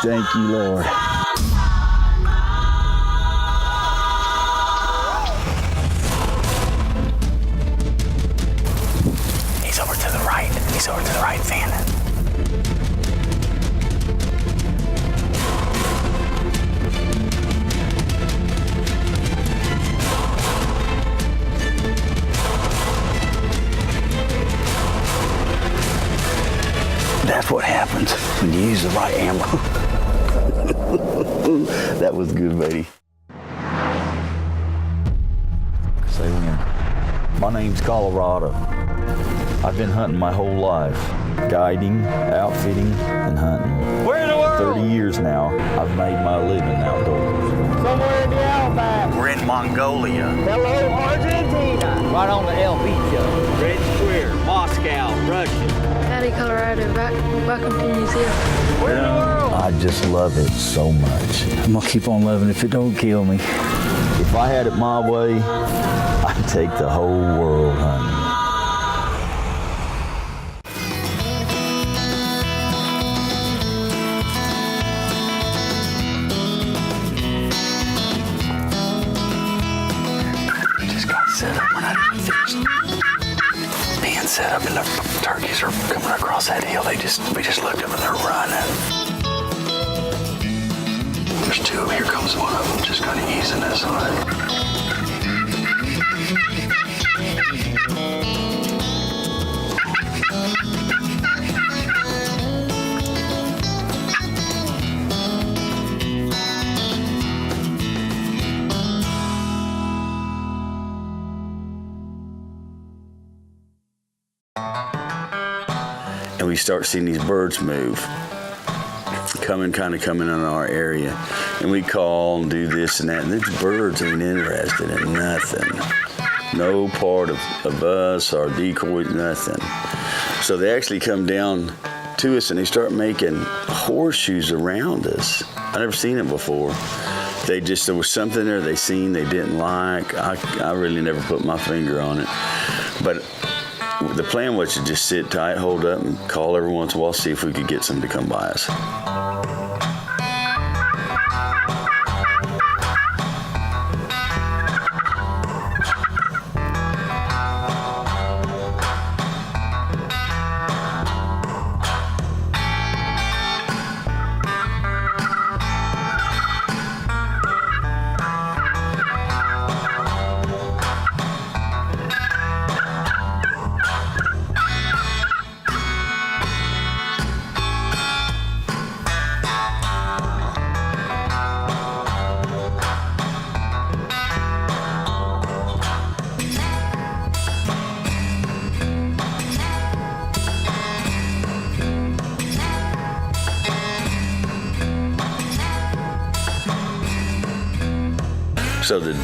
Thank you, Lord. He's over to the right. He's over to the right, fanning. That's what happens when you use the right ammo. That was good, buddy. Say when. My name's Colorado. I've been hunting my whole life. Guiding, outfitting, and hunting. Where in the world? 30 years now, I've made my living outdoors. Somewhere in the Outback. We're in Mongolia. Hello, Argentina. Right on the El Bicho. Red Square, Moscow, Russia. Howdy, Colorado. Welcome to New Zealand. Where in the world? I just love it so much. I'm gonna keep on loving it if it don't kill me. If I had it my way, I'd take the whole world hunting. Set up. We're not even finished. Being set up, and the turkeys are coming across that hill. We just looked up and they're running. There's two. Here comes one of them, just kind of easing us on it. And we start seeing these birds move, coming in our area. And we call and do this and that, and these birds ain't interested in nothing. No part of us, our decoys, nothing. So they actually come down to us and they start making horseshoes around us. I never seen it before. There was something there they seen they didn't like. I really never put my finger on it. But the plan was to just sit tight, hold up, and call every once in a while, see if we could get some to come by us.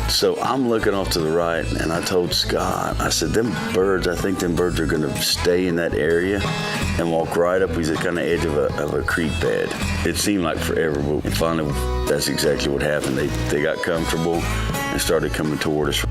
So I'm looking off to the right, and I told Scott, I said, I think them birds are gonna stay in that area and walk right up. He's at kind of edge of a creek bed. It seemed like forever, but finally that's exactly what happened. They got comfortable and started coming toward us.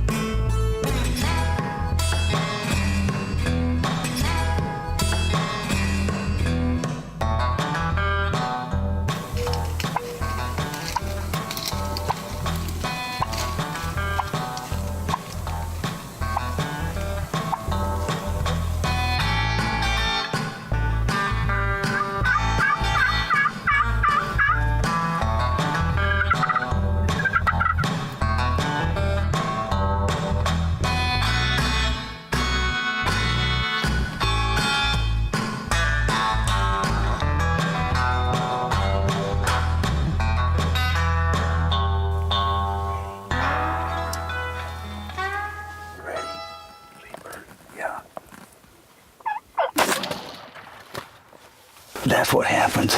That's what happens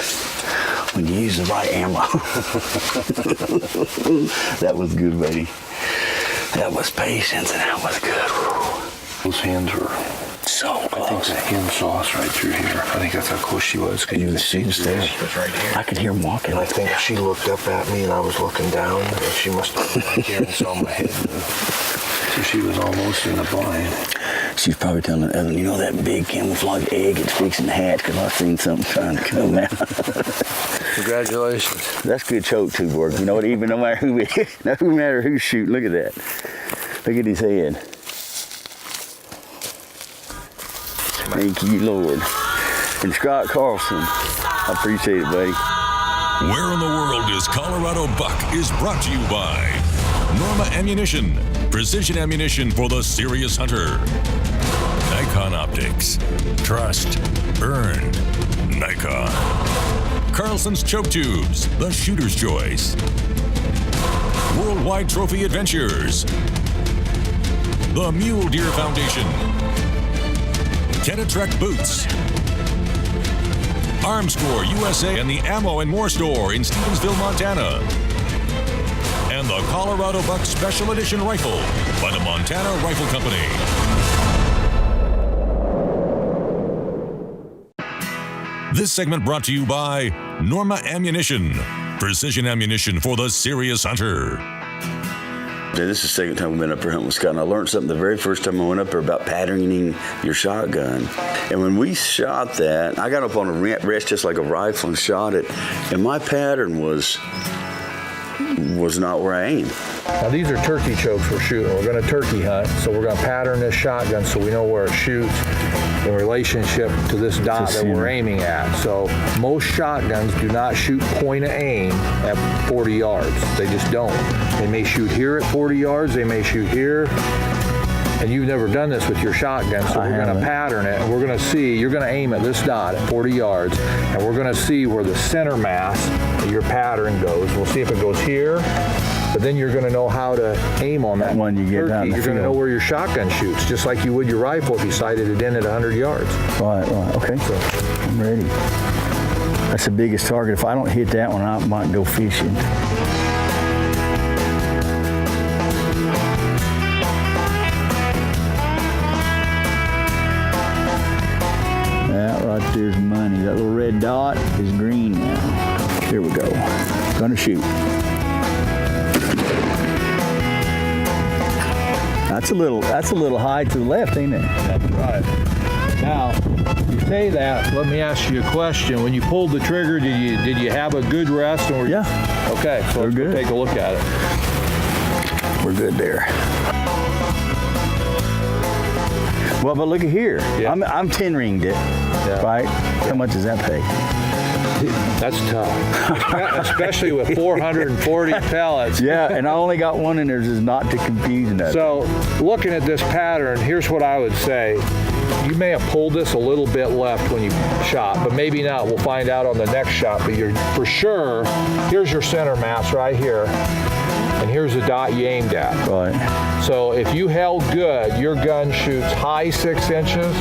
when you use the right ammo. That was good, buddy. That was patience, and that was good. Those hands were so close. I think the hen saw us right through here. I think that's how close she was. You can see us there. She was right here. I could hear him walking. And I think she looked up at me, and I was looking down, and she must have looked right here and saw my head move. So she was almost in a blind. she's probably telling Ellen, you know that big camouflage egg it's fixing to hatch because I've seen something trying to come out. Congratulations. That's good choke tube work. You know what? Even no matter who's shooting, look at that. Look at his head. Thank you, Lord. And Scott Carlson, I appreciate it, buddy. Where in the World is Colorado Buck is brought to you by Norma Ammunition, precision ammunition for the serious hunter. Nikon Optics, trust, earned, Nikon. Carlson's Choke Tubes, the shooter's choice. Worldwide Trophy Adventures, the Mule Deer Foundation, Kenetrek Boots, Arms Corps USA and the Ammo and More Store in Stevensville, Montana, and the Colorado Buck Special Edition Rifle by the Montana Rifle Company. This segment brought to you by Norma Ammunition, precision ammunition for the serious hunter. This is the second time we've been up here hunting with Scott, and I learned something the very first time I went up there about patterning your shotgun. And when we shot that, I got up on a rest just like a rifle and shot it, and my pattern was not where I aimed. Now these are turkey chokes we're shooting. We're going to turkey hunt, so we're going to pattern this shotgun so we know where it shoots in relationship to this dot that we're aiming at. So most shotguns do not shoot point of aim at 40 yards. They just don't. They may shoot here at 40 yards, they may shoot here, and you've never done this with your shotgun, so we're going to pattern it, and we're going to see, you're going to aim at this dot at 40 yards, and we're going to see where the center mass of your pattern goes. We'll see if it goes here, but then you're going to know how to aim on that when you get down the You're going to know field. where your shotgun shoots, just like you would your rifle if you sighted it in at 100 yards. Right, okay. So I'm ready. That's the biggest target. If I don't hit that one, I might go fishing. That right there's money. That little red dot is green now. Here we go. Gonna shoot. That's a little high to the left, ain't it? That's right. Now, you say that, let me ask you a question. When you pulled the trigger, did you have a good rest? Or Yeah. Okay, so let's go good. take a look at it. We're good there. Well, but look at here. Yeah. I'm 10 ringed it, right? How much does that pay? That's tough, especially with 440 pellets. Yeah, and I only got one in there just not to confuse nothing. So, looking at this pattern, here's what I would say. You may have pulled this a little bit left when you shot, but maybe not. We'll find out on the next shot. But you're for sure, here's your center mass right here, and here's the dot you aimed at. Right. So if you held good, your gun shoots high 6 inches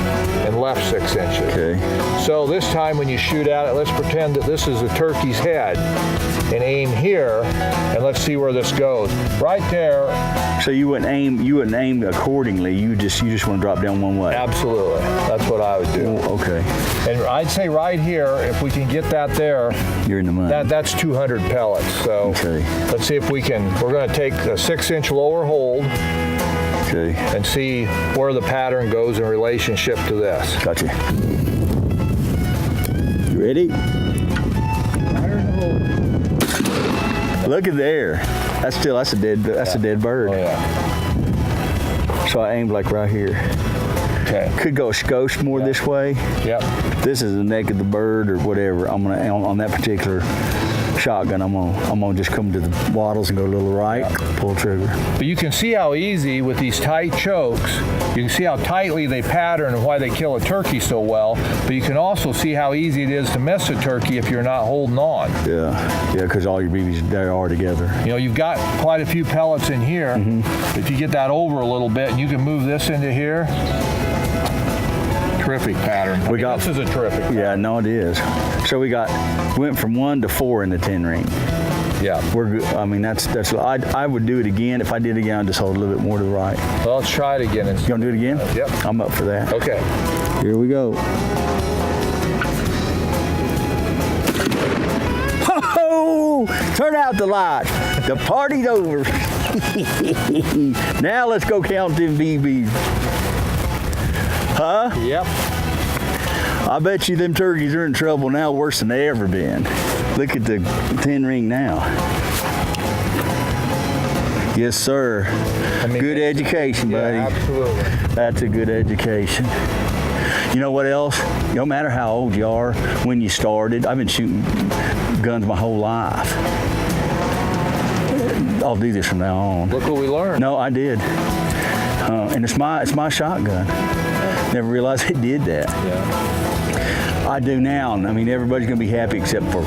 and left 6 inches. Okay. So this time when you shoot at it, let's pretend that this is the turkey's head and aim here, and let's see where this goes. Right there. So you wouldn't aim accordingly. You just want to drop down one way. Absolutely. That's what I would do. Okay. And I'd say right here, if we can get that there, You're in the money. that's 200 pellets. So Okay. let's see if we can. We're going to take a 6-inch lower hold Okay. and see where the pattern goes in relationship to this. Gotcha. You ready? Look at there. That's a dead bird. Oh yeah. So I aimed like right here. Okay. Could go a skosh more this way. Yep. This is the neck of the bird or whatever. I'm gonna on that particular shotgun. I'm gonna just come to the wattles and go a little right, pull trigger. But you can see how easy with these tight chokes, you can see how tightly they pattern and why they kill a turkey so well, but you can also see how easy it is to miss a turkey if you're not holding on. Yeah, because all your BBs there are together. You know, you've got quite a few pellets in here. If you get that over a little bit and you can move this into here, terrific pattern. This is a terrific pattern. Yeah, no, it is. So we went from 1 to 4 in the 10 ring. Yeah. We're good. I mean, I would do it again. If I did it again, I'd just hold a little bit more to the right. Well, let's try it again. You gonna do it again? Yep. I'm up for that. Okay. Here we go. Ho! Turn out the lights. The party's over. Now let's go count them BBs. Huh? Yep. I bet you them turkeys are in trouble now worse than they ever been. Look at the 10 ring now. Yes, sir. Good education, buddy. Yeah, absolutely. That's a good education. You know what else? No matter how old you are, when you started, I've been shooting guns my whole life. I'll do this from now on. Look what we learned. No, I did. And it's my shotgun. Never realized it did that. Yeah. I do now. I mean, everybody's gonna be happy except for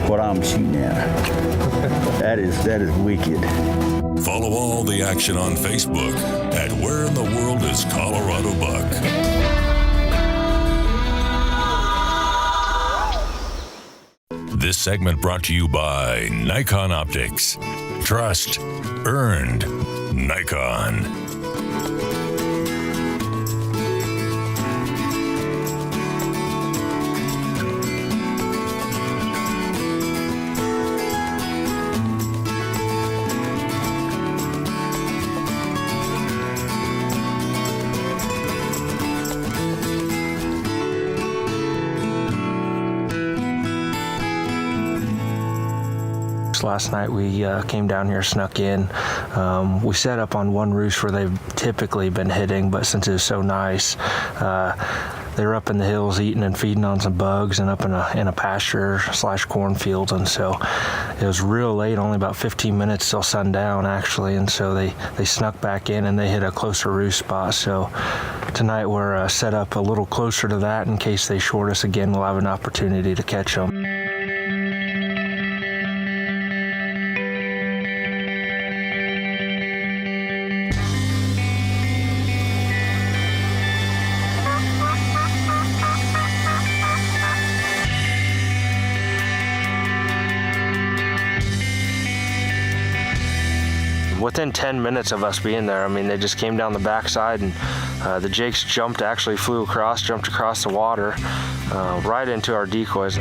what I'm shooting at. That is wicked. Follow all the action on Facebook at Where in the World is Colorado Buck? This segment brought to you by Nikon Optics. Trust earned. Nikon. Last night we came down here, snuck in. We set up on one roost where they've typically been hitting, but since it was so nice, they were up in the hills eating and feeding on some bugs and up in a pasture / cornfield, and so it was real late, only about 15 minutes till sundown actually, and so they snuck back in and they hit a closer roost spot. So tonight we're set up a little closer to that in case they short us again. We'll have an opportunity to catch them. Within 10 minutes of us being there, I mean, they just came down the backside, and the jakes jumped across the water right into our decoys.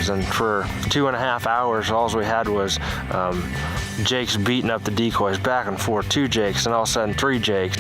And for 2.5 hours, all we had was jakes beating up the decoys back and forth, 2 jakes, and all of a sudden 3 jakes.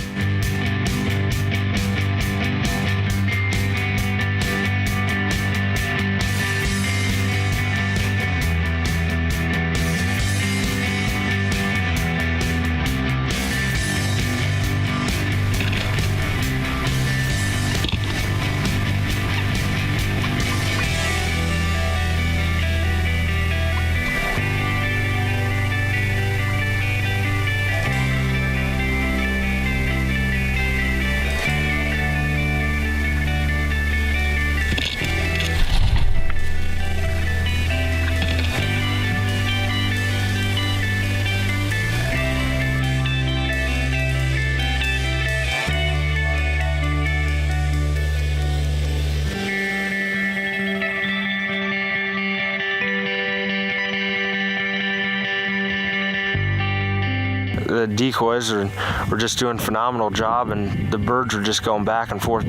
The decoys were just doing a phenomenal job, and the birds were just going back and forth,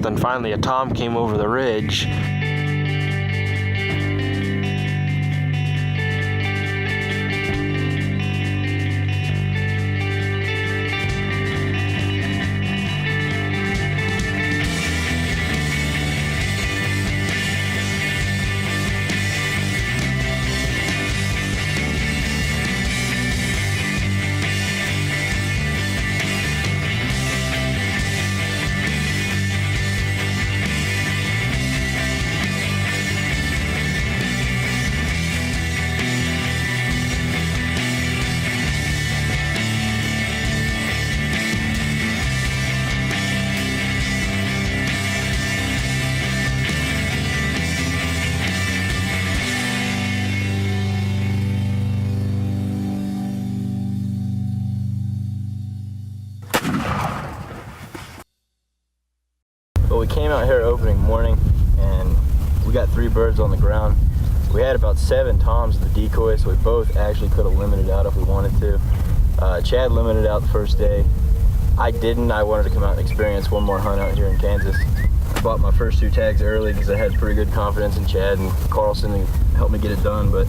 and finally a tom came over the ridge. Well, we came out here opening morning and we got 3 birds on the ground. We had about 7 toms at the decoy, so we both actually could have limited out if we wanted to. Chad limited out the first day. I didn't. I wanted to come out and experience one more hunt out here in Kansas. I bought my first 2 tags early because I had pretty good confidence in Chad and Carlson to help me get it done, but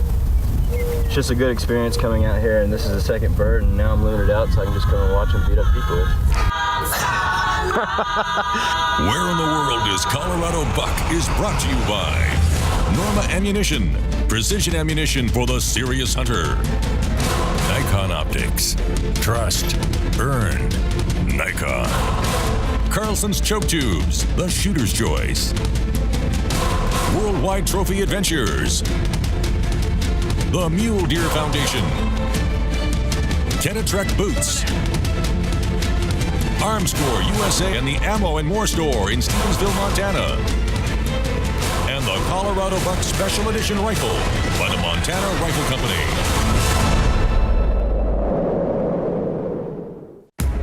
it's just a good experience coming out here, and this is the 2nd bird, and now I'm limited out so I can just come and watch them beat up decoys. Where in the World is Colorado Buck is brought to you by Norma Ammunition, precision ammunition for the serious hunter. Nikon Optics, trust, earned, Nikon. Carlson's Choke Tubes, the shooter's choice. Worldwide Trophy Adventures, the Mule Deer Foundation, Kenetrek Boots, Armscore USA, and the Ammo and More Store in Stevensville, Montana. And the Colorado Buck Special Edition Rifle by the Montana Rifle Company.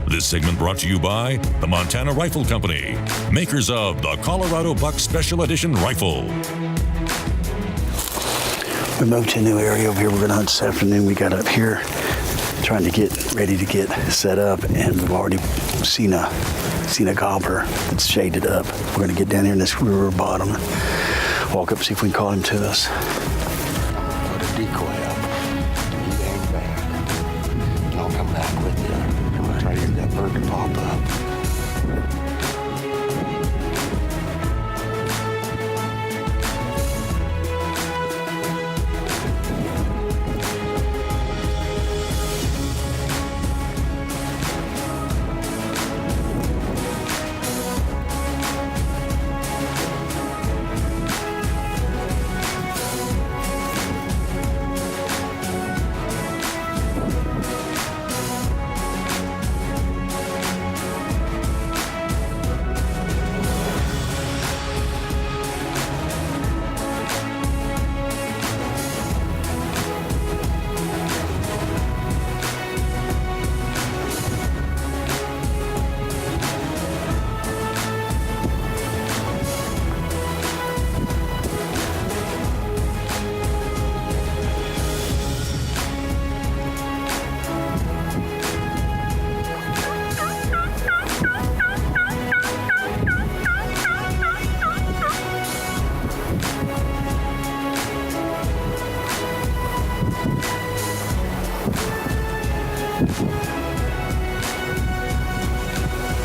This segment brought to you by the Montana Rifle Company, makers of the Colorado Buck Special Edition Rifle. We moved to a new area over here. We're going to hunt this afternoon. We got up here trying to get ready to get set up, and we've already seen a gobbler that's shaded up. We're going to get down here in this river bottom, walk up, see if we can call him to us. Put a decoy up. You hang back, and I'll come back with you. I'm going to try to get that bird to pop up.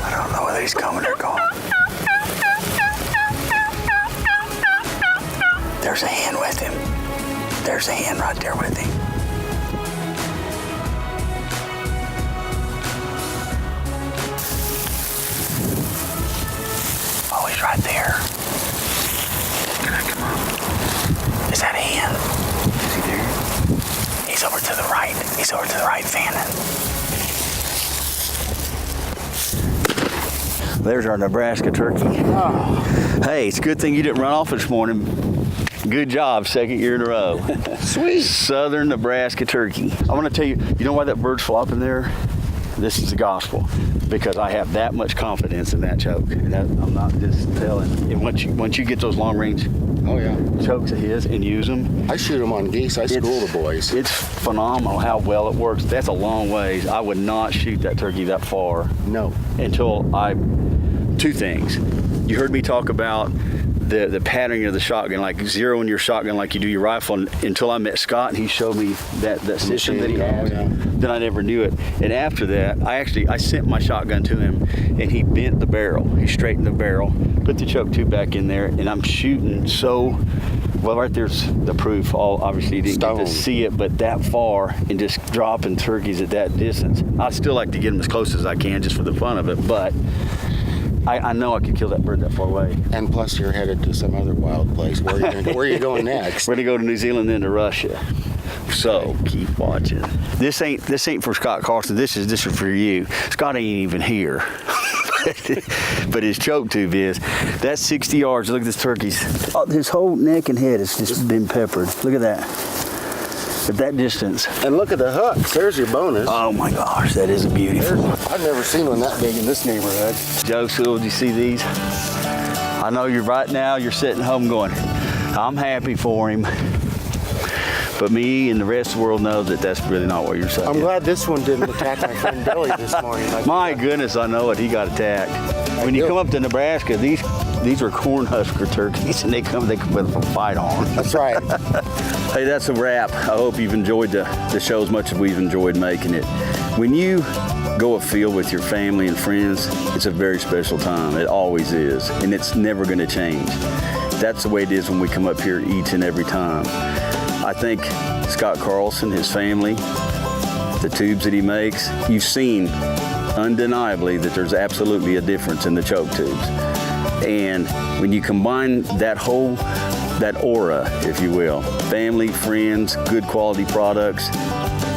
I don't know whether he's coming or going. There's a hen with him. There's a hen right there with him. Oh, he's right there. Come on. Is that a hen? Is he there? He's over to the right. He's over to the right, fanning. There's our Nebraska turkey. Oh. Hey, it's a good thing you didn't run off this morning. Good job, 2nd year in a row. Sweet. Southern Nebraska turkey. I want to tell you, you know why that bird's flopping there? This is the gospel, because I have that much confidence in that choke. And that, I'm not just telling. And once you get those long range chokes of his and use them. I shoot them on geese. I school the boys. It's phenomenal how well it works. That's a long ways. I would not shoot that turkey that far. No. Until two things. You heard me talk about the patterning of the shotgun, like zeroing your shotgun like you do your rifle, until I met Scott and he showed me that system that he has. Then I never knew it. And after that, I sent my shotgun to him and he bent the barrel. He straightened the barrel, put the choke tube back in there, and I'm shooting so well. Right there's the proof. Obviously you didn't get to see it, but that far and just dropping turkeys at that distance. I still like to get them as close as I can just for the fun of it, but I know I could kill that bird that far away. And plus you're headed to some other wild place. Where are you going next? We're gonna go to New Zealand, then to Russia. So keep watching. This ain't for Scott Carlson. This is for you. Scott ain't even here. But his choke tube is. That's 60 yards. Look at this turkey's. Oh, his whole neck and head has just been peppered. Look at that. At that distance. And look at the hooks. There's your bonus. Oh my gosh, that is beautiful. I've never seen one that big in this neighborhood. Joseph, do you see these? I know you're sitting home going, I'm happy for him. But me and the rest of the world knows that that's really not what you're saying. I'm glad this one didn't attack my friend Billy this morning. My goodness, I know it. He got attacked. When you come up to Nebraska, these are Cornhusker turkeys, and they come with a fight on. That's right. Hey, that's a wrap. I hope you've enjoyed the show as much as we've enjoyed making it. When you go afield with your family and friends, it's a very special time. It always is, and it's never going to change. That's the way it is when we come up here each and every time. I think Scott Carlson, his family, the tubes that he makes, you've seen undeniably that there's absolutely a difference in the choke tubes. And when you combine that aura, if you will, family, friends, good quality products,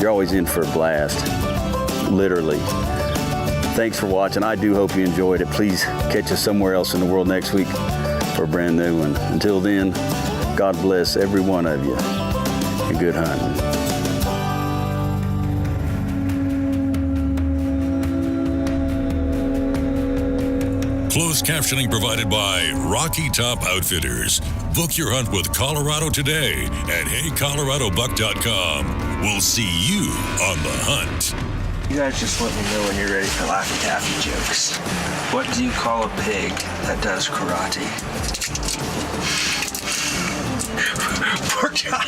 you're always in for a blast, literally. Thanks for watching. I do hope you enjoyed it. Please catch us somewhere else in the world next week for a brand new one. Until then, God bless every one of you, and good hunting. Closed captioning provided by Rocky Top Outfitters. Book your hunt with Colorado today at HeyColoradoBuck.com. We'll see you on the hunt. You guys just let me know when you're ready for Laffy Taffy jokes. What do you call a pig that does karate? Pork chop.